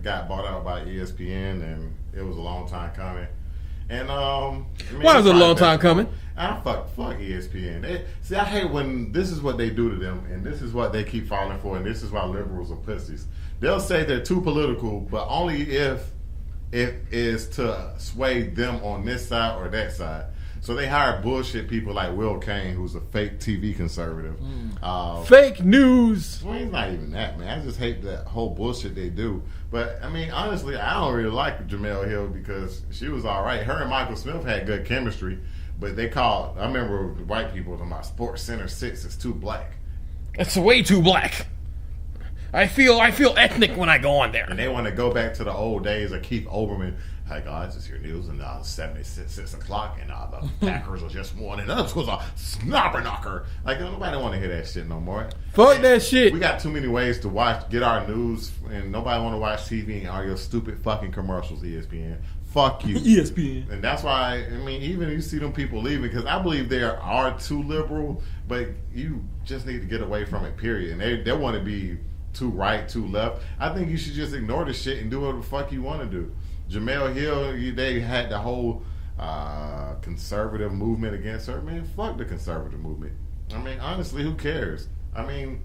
got bought out by ESPN, and it was a long time coming. And why was it a long time coming? Fuck ESPN. I hate when this is what they do to them, and this is what they keep falling for, and this is why liberals are pussies. They'll say they're too political, but only if it is to sway them on this side or that side. So they hire bullshit people like Will Cain, who's a fake TV conservative. Fake news. Well, he's not even that, man. I just hate that whole bullshit they do. But, I mean, honestly, I don't really like Jemele Hill because she was all right. Her and Michael Smith had good chemistry, but they called, I remember white people talking about Sports Center 6 is too black. That's way too black. I feel ethnic when I go on there. And they want to go back to the old days of Keith Olbermann. Hey guys, it's your news, and 6 o'clock, and the Packers are just won, and this was a snapper knocker. Like, nobody want to hear that shit no more. Fuck that shit. We got too many ways to get our news, and nobody want to watch TV and all your stupid fucking commercials, ESPN. Fuck you. ESPN. And that's why, I mean, even you see them people leaving, because I believe they are too liberal, but you just need to get away from it, period. And they want to be too right, too left. I think you should just ignore the shit and do whatever the fuck you want to do. Jemele Hill, they had the whole conservative movement against her. Man, fuck the conservative movement. I mean, honestly, who cares? I mean,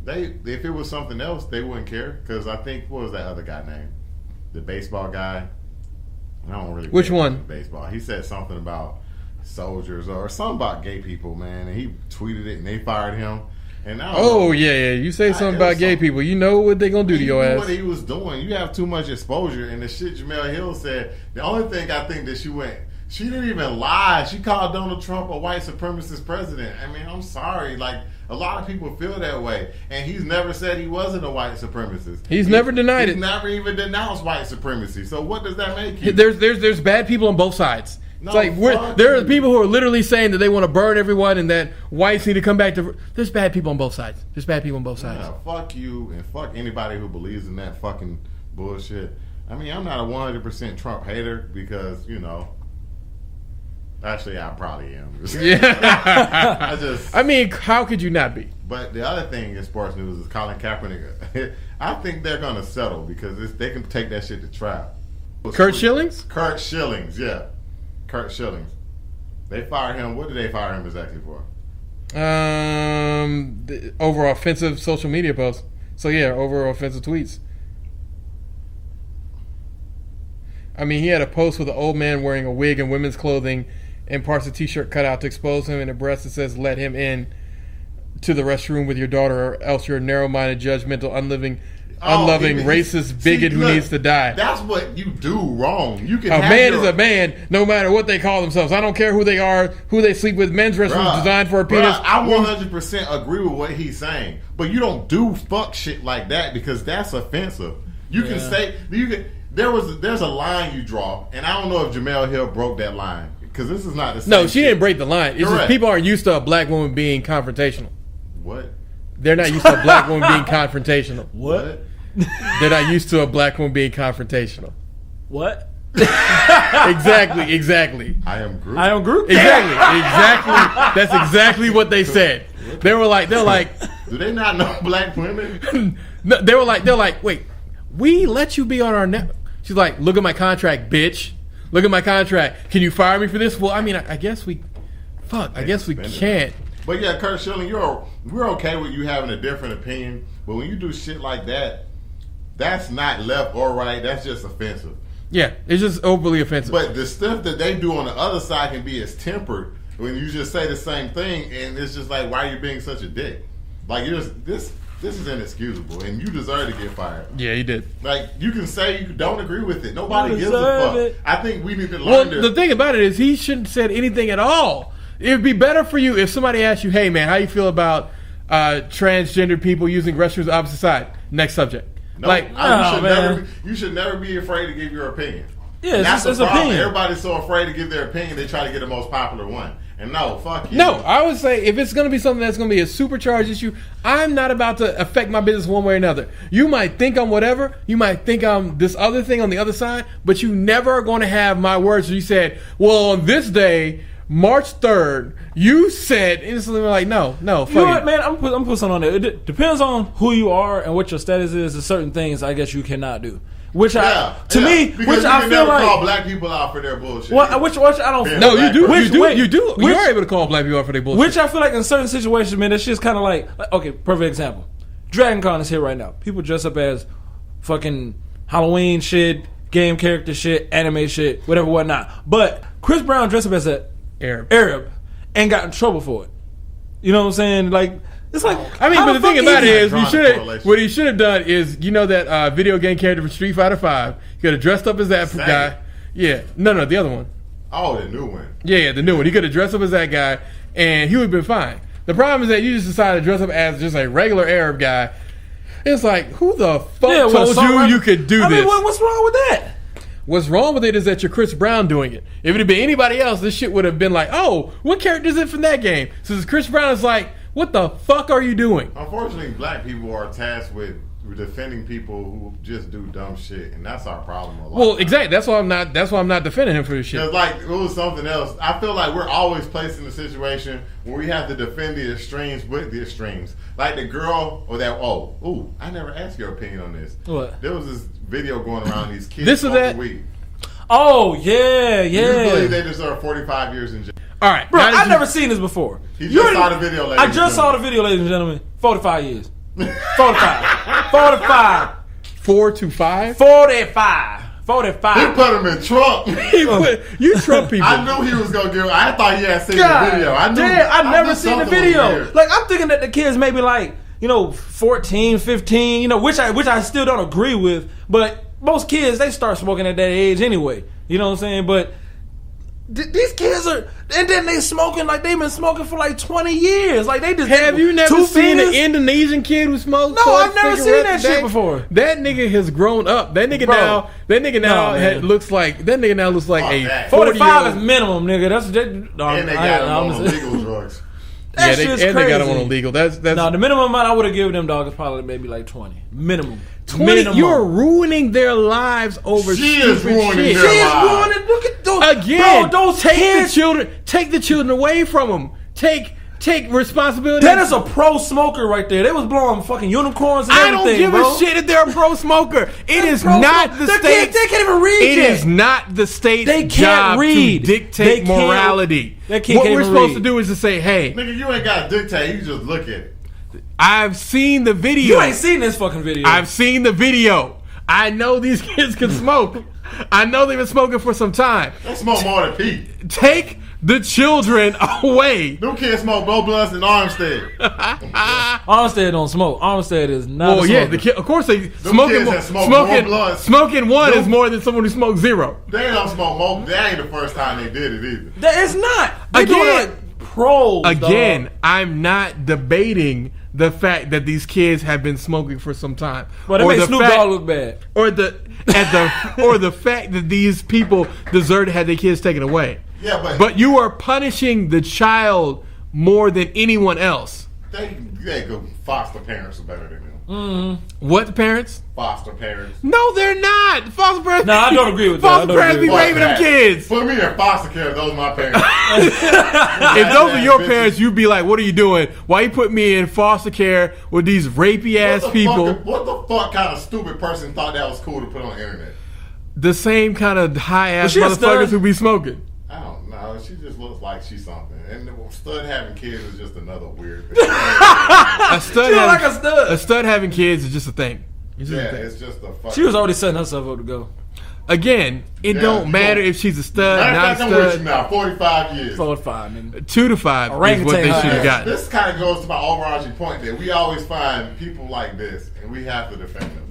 if it was something else, they wouldn't care. Because I think, what was that other guy named? The baseball guy? I don't really Which one? Baseball. He said something about soldiers or something about gay people, man. And he tweeted it and they fired him. And yeah. You say something about gay people. You know what they gonna do to your ass. What he was doing. You have too much exposure. And the shit Jemele Hill said, the only thing I think that she didn't even lie. She called Donald Trump a white supremacist president. I mean, I'm sorry. Like, a lot of people feel that way. And he's never said he wasn't a white supremacist. He's never denied it. He's never even denounced white supremacy. So what does that make you? There's bad people on both sides. No, it's like there are people who are literally saying that they want to burn everyone and that whites need to come back to. There's bad people on both sides. Yeah, fuck you and fuck anybody who believes in that fucking bullshit. I mean, I'm not a 100% Trump hater because, you know, actually I probably am. Yeah. I mean, how could you not be? But the other thing in sports news is Colin Kaepernick. I think they're going to settle because they can take that shit to trial. Kurt Schillings? Kurt Schillings, yeah. Kurt Schillings. They fired him. What did they fire him exactly for? Over offensive social media posts. So yeah, over offensive tweets. I mean, he had a post with an old man wearing a wig and women's clothing and parts of the t-shirt cut out to expose him, and a breast that says, "Let him in to the restroom with your daughter, or else you're a narrow-minded, judgmental, unloving, racist bigot who needs to die." That's what you do wrong. You can. A man is a man, no matter what they call themselves. I don't care who they are, who they sleep with. Men's restroom is designed for a penis. I 100% agree with what he's saying, but you don't do fuck shit like that because that's offensive. You can say there's a line you draw, and I don't know if Jemele Hill broke that line because this is not the same. No, she didn't break the line. It's just people aren't used to a black woman being confrontational. What? They're not used to a black woman being confrontational. What? They're not used to a black woman being confrontational. What? Exactly. I am Groot. Exactly. That's exactly what they said. They're like, do they not know black women? No, they're like, wait, we let you be on our network. She's like, look at my contract, bitch. Look at my contract. Can you fire me for this? Well, I mean, I guess we can't. But yeah, Kurt Schilling, we're okay with you having a different opinion, but when you do shit like that, that's not left or right. That's just offensive. Yeah, it's just overly offensive. But the stuff that they do on the other side can be as tempered when you just say the same thing, and it's just like, why are you being such a dick? Like, this is inexcusable, and you deserve to get fired. Yeah, you did. Like, you can say you don't agree with it. Nobody gives a fuck. I think we need to learn. Well, the thing about it is, he shouldn't have said anything at all. It would be better for you if somebody asked you, "Hey, man, how you feel about transgender people using restrooms of the opposite side?" Next subject. No, you should never be afraid to give your opinion. Yeah, that's the problem. Opinion. Everybody's so afraid to give their opinion, they try to get the most popular one. And no, fuck you. No, I would say if it's going to be something that's going to be a supercharged issue, I'm not about to affect my business one way or another. You might think I'm whatever. You might think I'm this other thing on the other side, but you never are going to have my words. You said, well, on this day, March 3rd, you said instantly, like, no. You know what, man? I'm put something on there. It depends on who you are and what your status is. There's certain things I guess you cannot do. Which because I you feel can never like call black people out for their bullshit. which I don't. Yeah. No, you do. Which- You do. which- You are able to call black people out for their bullshit. Which I feel like in certain situations, man, it's just kind of like okay, perfect example. Dragon Con is here right now. People dress up as fucking Halloween shit, game character shit, anime shit, whatever, whatnot. But Chris Brown dressed up as a Arab and got in trouble for it. You know what I'm saying? Like, it's like, I mean, how but the thing fuck about it is is, what he should have done is, you know that video game character from Street Fighter 5? He could have dressed up as that Same. guy. Yeah. No, the other one. Oh, the new one. Yeah, the new one. He could have dressed up as that guy, and he would have been fine. The problem is that you just decided to dress up as just a regular Arab guy. It's like, who the fuck told you could do this? mean, what's wrong with that? What's wrong with it is that you're Chris Brown doing it. If it had been anybody else, this shit would have been like, oh, what character is it from that game? So Chris Brown is like, what the fuck are you doing? Unfortunately, black people are tasked with defending people who just do dumb shit, and that's our problem a lot. Well, exactly. That's why I'm not defending him for this shit. Because like it was something else. I feel like we're always placed in a situation where we have to defend the extremes with the extremes. Like the girl or that. I never asked your opinion on this. What? There was this video going around these kids This or smoking that? weed. Oh yeah. Do you believe they deserve 45 years in jail? All right, Bro, now that I've you- never seen this before. He just saw the video, ladies I and just saw the gentlemen. video, ladies and gentlemen. 45 years. 45. 45. 4 to 5. 45. He 45. put him in Trump. You Trump people. I knew he was gonna give. I thought he had seen God the video. I knew. damn, I've I never knew seen the something was video. weird. Like, I'm thinking that the kids maybe like, 14, 15, which I still don't agree with. But most kids, they start smoking at that age anyway. You know what I'm saying? But these kids are, and then they smoking like they've been smoking for like 20 years. Like they just Have you never two seen fingers? an Indonesian kid who smokes? No, I've never seen that shit before. That nigga has grown up. That nigga Bro. now man. looks like a that. 45 is 40-year-old. minimum, nigga. That's no, And they got him on illegal drugs. That Yeah, shit's they crazy. got him on illegal. That's No, the minimum amount I would have given them, dog, is probably maybe like 20. Minimum. 20. Minimum. You're ruining their lives over She is stupid ruining shit. their She is lives. ruining. Look at those. Again, Bro, those take kids. the children away from them. Take responsibility. That is a pro smoker right there. They was blowing fucking unicorns and I everything, don't give bro. a shit if they're a pro smoker. It is Pro not smoke- the They state. can't even read It yet. is not the state's They can't job read. to They dictate can't- morality. they can't What we're even supposed read. to do is to say, hey, Nigga, you ain't got to dictate. You just look at it. I've seen the video. You ain't seen this fucking video. I've seen the video. I know these kids can smoke. I know they've been smoking for some time. They smoke more than Pete. Take the children away. Them kids smoke more blunts than Armstead. Armstead don't smoke. Armstead is not. Well, a yeah, smoker. of course they kids that smoke more blunts. Smoking one Them- is more than someone who smokes 0. They don't smoke more. That ain't the first time they did it either. That is not. They Again. doing like pros. Again, dog. I'm not debating the fact that these kids have been smoking for some time, But it or makes the Snoop fact, Dogg look bad. or the fact that these people deserve to have their kids taken away. Yeah, But you are punishing the child more than anyone else. they go foster parents are better than them. What parents? Foster parents. No, they're not. Foster parents. No, I don't agree with that. I Foster don't parents agree be with raping them that. kids. Put me in foster care. Those are my parents. If those are your parents, you'd be like, "What are you doing? Why you put me in foster care with these rapey ass people?" What the fuck kind of stupid person thought that was cool to put on the internet? The same kind of high ass Was she a motherfuckers stud? who be smoking. I don't know. She just looks like she's something. And stud having kids is just another weird thing. A stud, She look having, like a stud. a stud having kids is just a thing. It's just Yeah, a thing. it's just a fucking. She was already setting herself up to go. Again, it Yeah, don't you matter don't- if she's a stud, Matter of not fact, I'm with you stud. now. 45 years. 45, nigga. 2 to 5 is Orangutan what they high should have ass. gotten. This kind of goes to my overarching point that we always find people like this, and we have to defend them.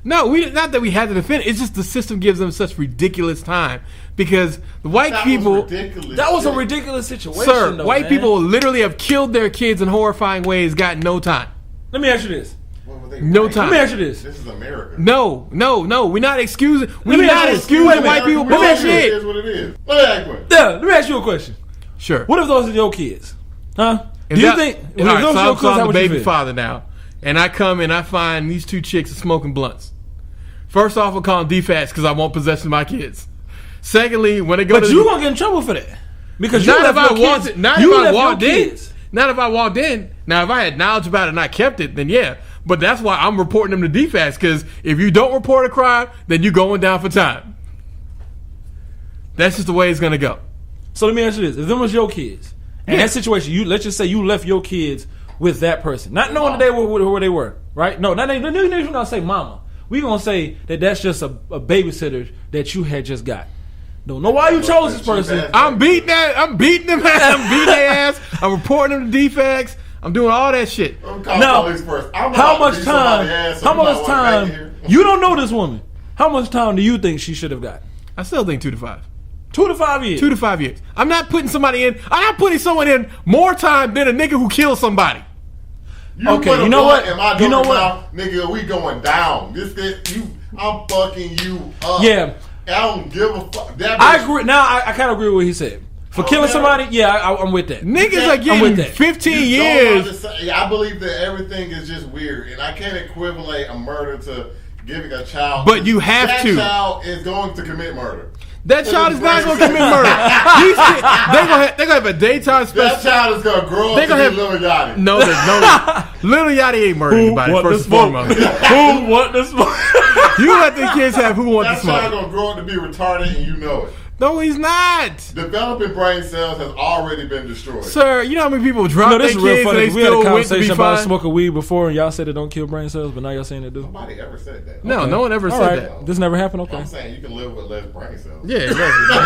No, not that we had to defend it. It's just the system gives them such ridiculous time because the white That people. was ridiculous. That was a shit. ridiculous situation, Sir, though, white man. people literally have killed their kids in horrifying ways, got no time. Let me ask you this. What were they No like? time. Let me ask you this. This is America. No. We're not excusing. We're me not ask you- excusing wait a white minute. people Let me ask you It bullshit. is what it is. Let me ask you. Yeah, let me ask you a question. Sure. What if those are your kids? Huh? And Do you that- think? all right, those so are your I'm kids, how the would you baby feel? father now, and I come and I find these 2 chicks are smoking blunts. First off, I'll call them DFATs because I won't possess my kids. Secondly, when they go But to you gonna get in trouble for that because you not if left I your walked kids. in. Not you if I left your walked in. kids. Not if I walked in. Now, if I had knowledge about it and I kept it, then yeah. But that's why I'm reporting them to DFAS, because if you don't report a crime, then you're going down for time. That's just the way it's going to go. So let me ask you this. If them was your kids, in that situation, let's just say you left your kids with that person, not knowing that they were where they were, right? No, not even going to say mama. We're going to say that that's just a babysitter that you had just got. Don't know why you chose this person. I'm beating them ass. I'm beating their ass. I'm reporting them to DFAX. I'm doing all that shit. Now, how much time? You don't know this woman. How much time do you think she should have got? I still think 2 to 5. 2 to 5 years. 2 to 5 years. I'm not putting someone in more time than a nigga who killed somebody. Okay, you know what? You know what? Mouth, nigga, we going down. I'm fucking you up. Yeah. I don't give a fuck. I agree. Now I kind of agree with what he said. For killing somebody, I'm with that. Niggas are getting 15 years. I believe that everything is just weird, and I can't equivalent a murder to giving a child. But you have to. That child is going to commit murder. That child is not going to commit murder. They're going to have a daytime special. That child is going to grow up to be Lil Yachty. No, Lil Yachty ain't murdered anybody, first and foremost. Who want the smoke? You let the kids have who want the smoke. That child going to grow up to be retarded, and you know it. No, he's not. Developing brain cells has already been destroyed. Sir, you know how many people drop their kids and they we had a still conversation about fine? smoking weed before, and y'all said it don't kill brain cells, but now y'all saying it do. Nobody ever said that. No, okay. no one ever said that. This never happened? Okay. I'm saying you can live with less brain cells. Yeah, exactly.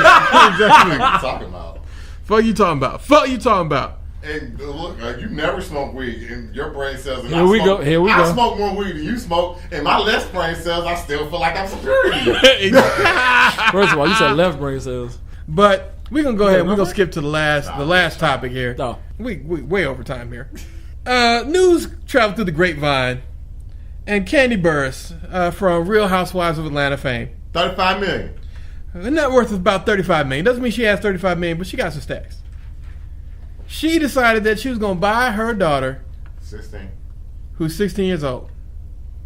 What are you talking about? Fuck you talking about. And look, you never smoke weed, and your brain cells. Here we go. I smoke more weed than you smoke, and my left brain cells, I still feel like I'm superior to you. First of all, you said left brain cells. But we're gonna go ahead. We're gonna skip to the last topic here. No, we way over time here. News traveled through the grapevine, and Kandi Burruss from Real Housewives of Atlanta fame, $35 million. Her net worth is about $35 million. Doesn't mean she has $35 million, but she got some stacks. She decided that she was gonna buy her daughter, 16, who's 16 years old,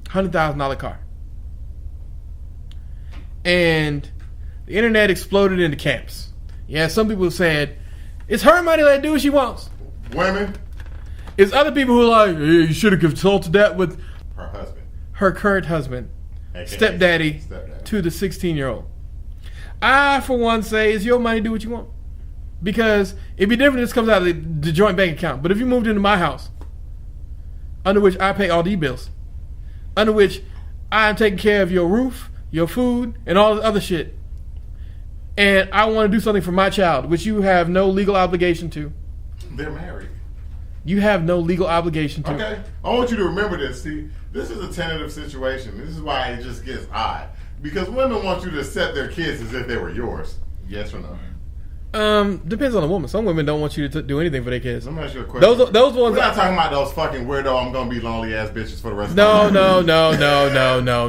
$100,000 car, and the internet exploded into camps. Yeah, some people said, it's her money, let her do what she wants. Women. It's other people who are like, hey, you should have consulted that with her husband. Her current husband. Stepdaddy to the 16-year-old. I, for one, say, it's your money, do what you want. Because it'd be different if this comes out of the joint bank account. But if you moved into my house, under which I pay all the bills, under which I'm taking care of your roof, your food, and all the other shit, and I want to do something for my child, which you have no legal obligation to. They're married. You have no legal obligation to. Okay. I want you to remember this. See, this is a tentative situation. This is why it just gets odd. Because women want you to accept their kids as if they were yours. Yes or no? Depends on the woman. Some women don't want you to do anything for their kids. Let me ask you a question. Those ones. We're not talking about those fucking weirdo, I'm going to be lonely ass bitches for the rest of my life.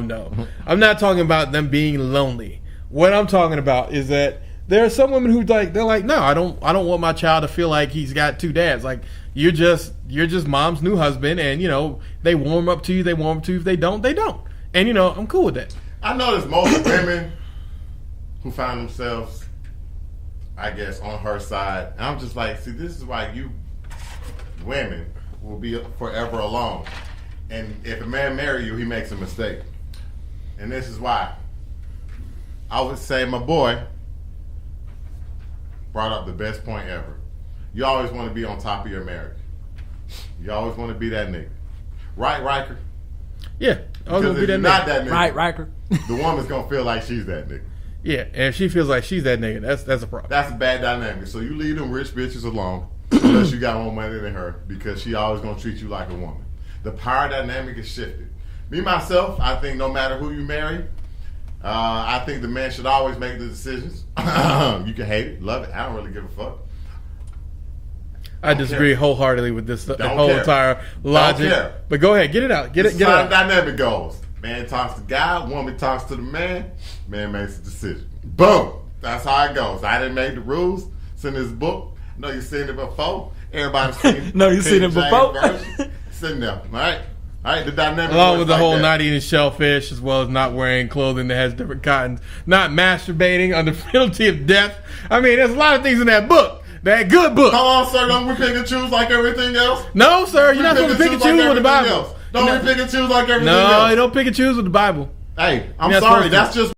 No. I'm not talking about them being lonely. What I'm talking about is that there are some women who they're like, no, I don't want my child to feel like he's got two dads. Like you're just mom's new husband, and they warm up to you. They warm up to you. If they don't, they don't. And I'm cool with that. I notice most women who find themselves, I guess, on her side. And I'm just like, see, this is why you women will be forever alone. And if a man marry you, he makes a mistake. And this is why. I would say my boy brought up the best point ever. You always want to be on top of your marriage. You always want to be that nigga. Right, Riker? Yeah. Because if you're not that nigga, right, Riker, the woman's going to feel like she's that nigga. Yeah, and if she feels like she's that nigga, that's a problem. That's a bad dynamic. So you leave them rich bitches alone unless you got more money than her, because she always going to treat you like a woman. The power dynamic is shifted. Me, myself, I think no matter who you marry, I think the man should always make the decisions. You can hate it, love it. I don't really give a fuck. I disagree wholeheartedly with this whole entire logic. Don't care. But go ahead, get it out. Get it out. Dynamic goes. Man talks to God, woman talks to the man makes a decision. Boom. That's how it goes. I didn't make the rules. It's in this book. No, you've seen it before. Everybody's seen it. No, you've seen it before. Sitting there. All right, the dynamic. Along with the whole not eating shellfish, as well as not wearing clothing that has different cottons, not masturbating under penalty of death. I mean, there's a lot of things in that book. That good book. Come on, sir. Don't we pick and choose like everything else? No, sir. You're not supposed to pick and choose with the Bible. Don't we pick and choose like everything No, else? you don't pick and choose with the Bible. Hey, I'm You're not sorry. supposed to. That's just